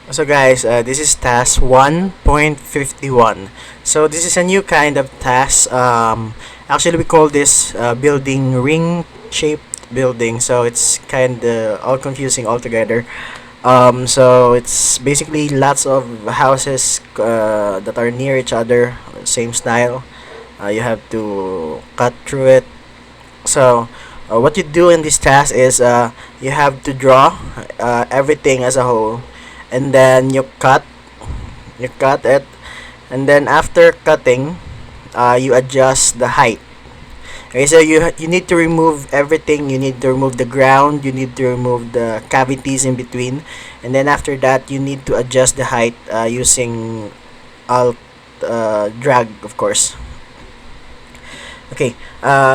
So guys, this is task 1.51. So this is a new kind of task. Actually, we call this building ring-shaped building. So it's kind of all confusing altogether. So it's basically lots of houses that are near each other, same style. You have to cut through it. So what you do in this task is you have to draw everything as a whole, and then you cut it, and then after cutting, you adjust the height. Okay, so you need to remove everything. You need to remove the ground. You need to remove the cavities in between, and then after that, you need to adjust the height using alt drag, of course. Okay,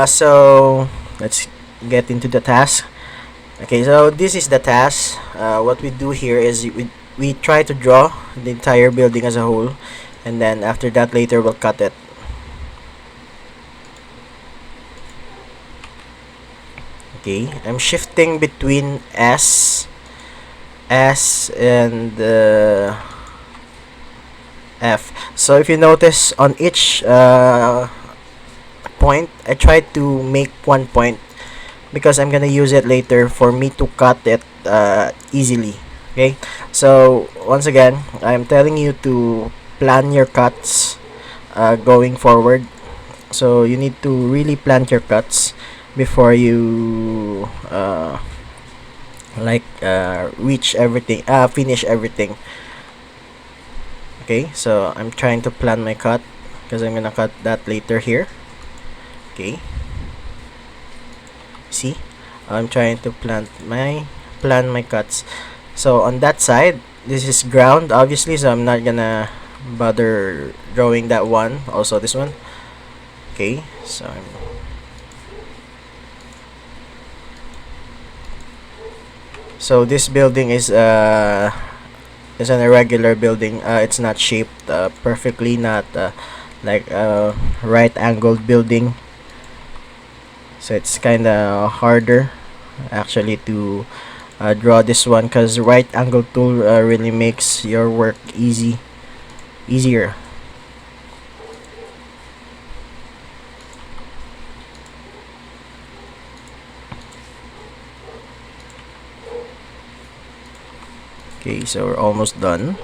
so let's get into the task. Okay, so this is the task. What we do here is we try to draw the entire building as a whole, and then after that later we'll cut it. Okay, I'm shifting between S and F. So if you notice on each point, I try to make one point because I'm gonna use it later for me to cut it easily. Okay, so once again, I'm telling you to plan your cuts going forward. So you need to really plan your cuts before you reach everything, finish everything. Okay, so I'm trying to plan my cut because I'm gonna cut that later here. Okay, see, I'm trying to plan my cuts. So on that side, this is ground obviously, so I'm not gonna bother drawing that one. Also this one. Okay, so this building is an irregular building. It's not shaped perfectly, not like a right angled building. So it's kind of harder actually to draw this one because right angle tool really makes your work easier. Okay, so we're almost done.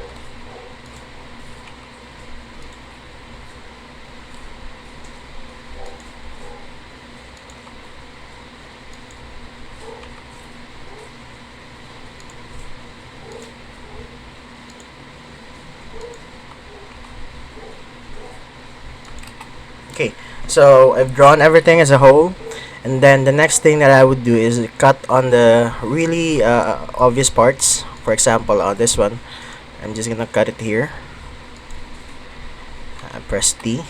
Okay, so I've drawn everything as a whole, and then the next thing that I would do is cut on the really obvious parts. For example, on this one, I'm just gonna cut it here. Press T.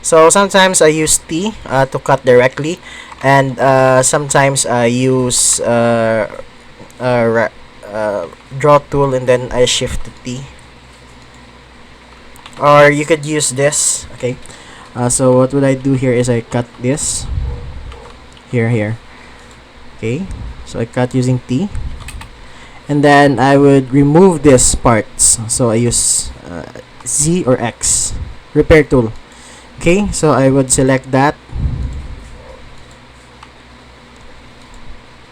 So sometimes I use T to cut directly, and sometimes I use draw tool and then I shift to T. Or you could use this. Okay. So what would I do here is I cut this here. Okay. So I cut using T, and then I would remove these parts. So I use Z or X repair tool. Okay, so I would select that.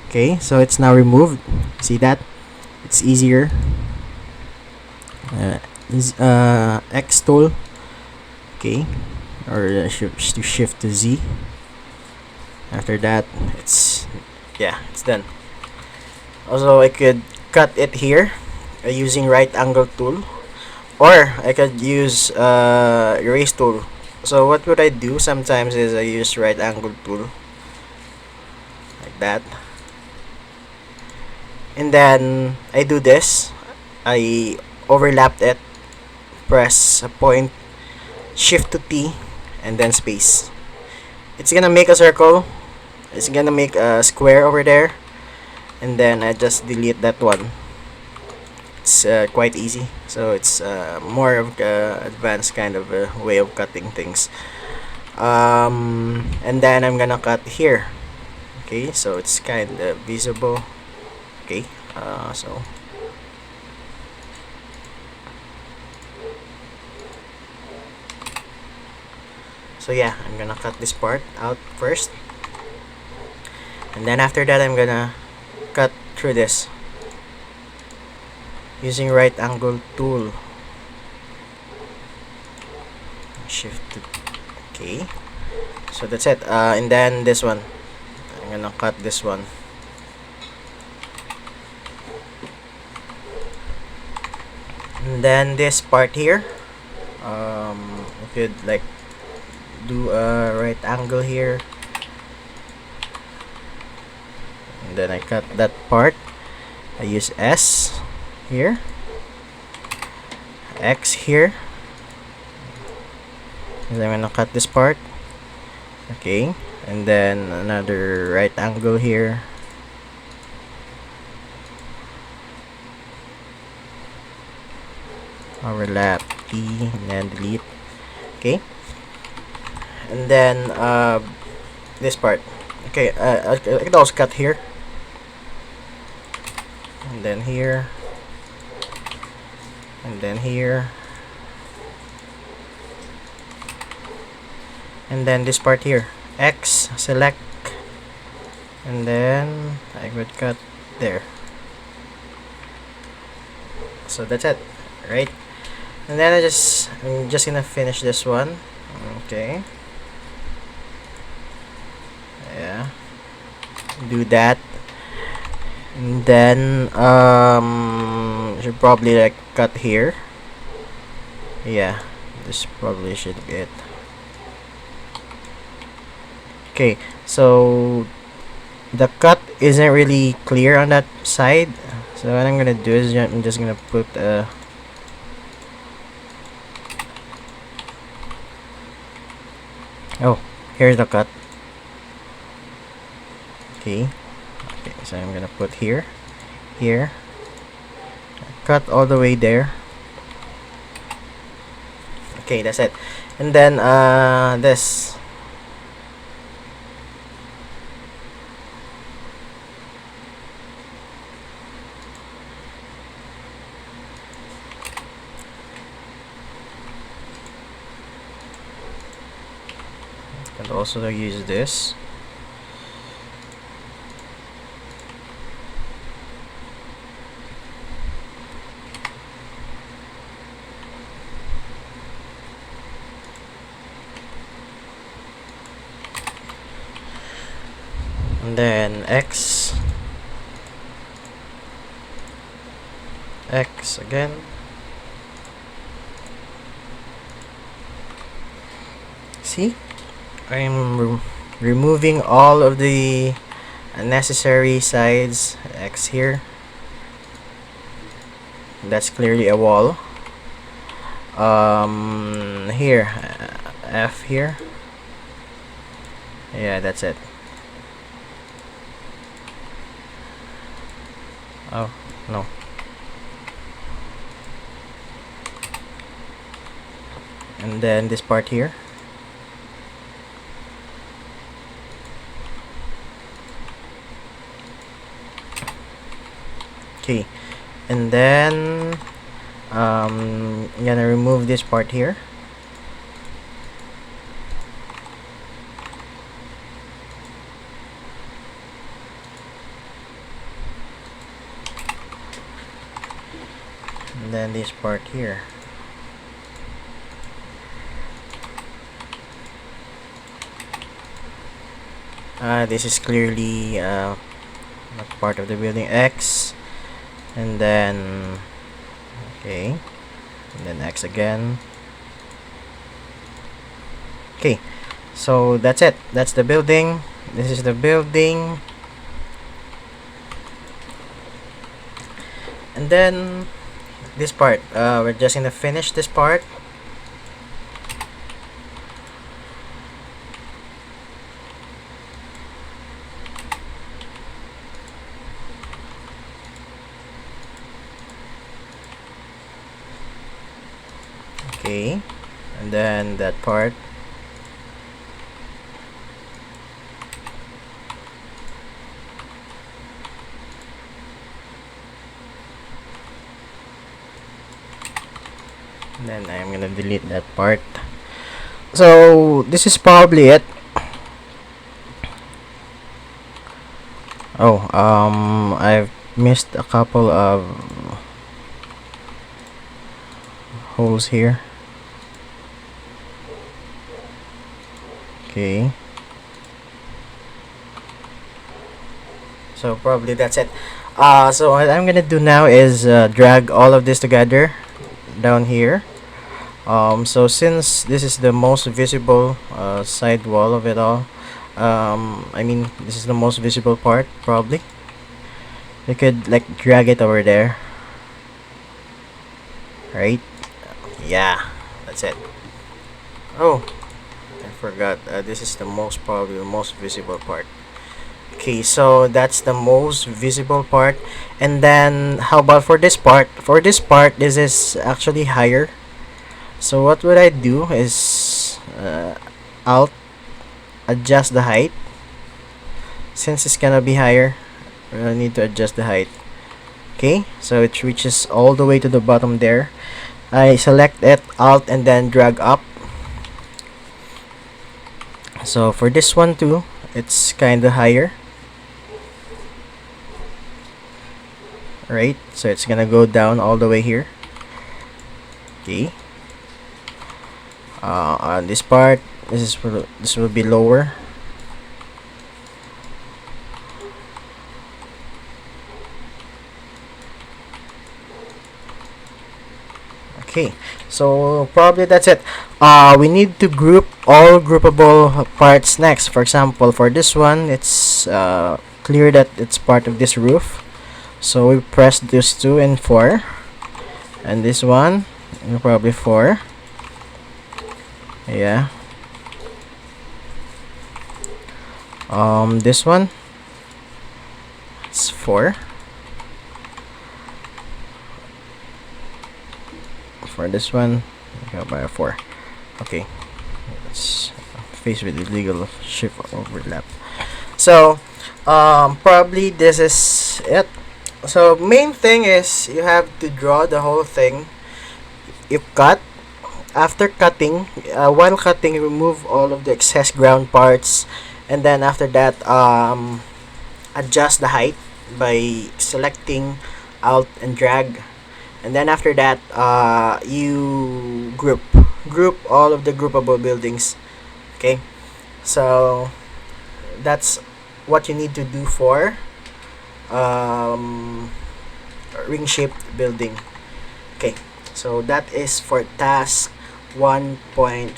Okay, so it's now removed. See that? It's easier. X tool. Okay, or shift to Z. After that, it's done. Also, I could cut it here using right angle tool, or I could use erase tool. So what would I do sometimes is I use right angle tool like that, and then I do this. I overlapped it, press a point, shift to T, and then space. It's gonna make a circle. It's gonna make a square over there, and then I just delete that one. It's quite easy. So it's more of advanced kind of way of cutting things. And then I'm gonna cut here. Okay, so it's kind of visible. Okay, so So yeah, I'm gonna cut this part out first, and then after that I'm gonna cut through this using right angle tool. Shift to okay. So that's it. And then this one, I'm gonna cut this one. And then this part here, you could like do a right angle here, and then I cut that part. I use S here, X here, and I'm gonna cut this part. Okay, and then another right angle here. Overlap T and then delete. Okay, and then this part. Okay, I can also cut here, and then here, and then here, and then this part here. X, select, and then I would cut there. So that's it, right? And then I'm just gonna finish this one. Okay. Yeah. Do that. And then should probably like cut here. Yeah. This probably should be it. Okay. So the cut isn't really clear on that side. So what I'm gonna do is I'm just gonna put oh, here's the cut. Okay. Okay, so I'm gonna put here, here, cut all the way there. Okay, that's it. And then this. And also use this. And then X again. See? I'm removing all of the unnecessary sides. X here. That's clearly a wall. Here, F here. Yeah, that's it. Oh, no. And then this part here. Okay, and then I'm gonna remove this part here. And then this part here. This is clearly not part of the building. X, and then okay, and then X again. Okay, so that's it. That's the building. This is the building. And then this part, we're just gonna finish this part. Okay, and then that part. And then I'm gonna delete that part. So this is probably it. Oh, I've missed a couple of holes here. Okay. So probably that's it. So what I'm gonna do now is drag all of this together down here. So since this is the most visible side wall of it all, I mean this is the most visible part probably. You could like drag it over there, right? Yeah, that's it. Oh, I forgot. This is the most probably the most visible part. Okay, so that's the most visible part. And then how about for this part? For this part, this is actually higher. So what would I do is I'll adjust the height. Since it's gonna be higher, I need to adjust the height. Okay, so it reaches all the way to the bottom there. I select it, Alt, and then drag up. So for this one too, it's kinda higher. Right, so it's gonna go down all the way here. Okay. On this part, this will be lower. Okay, so probably that's it. We need to group all groupable parts next. For example, for this one, it's clear that it's part of this roof. So we press this 2 and 4, and this one probably 4. Yeah. This one, it's 4. For this one, go by a 4. Okay, let's face with illegal shift overlap. So probably this is it. So main thing is you have to draw the whole thing. You cut. After cutting, while cutting, remove all of the excess ground parts, and then after that, adjust the height by selecting Alt and drag, and then after that, you group all of the groupable buildings. Okay, so that's what you need to do for ring shaped building. Okay, so that is for task 1.51.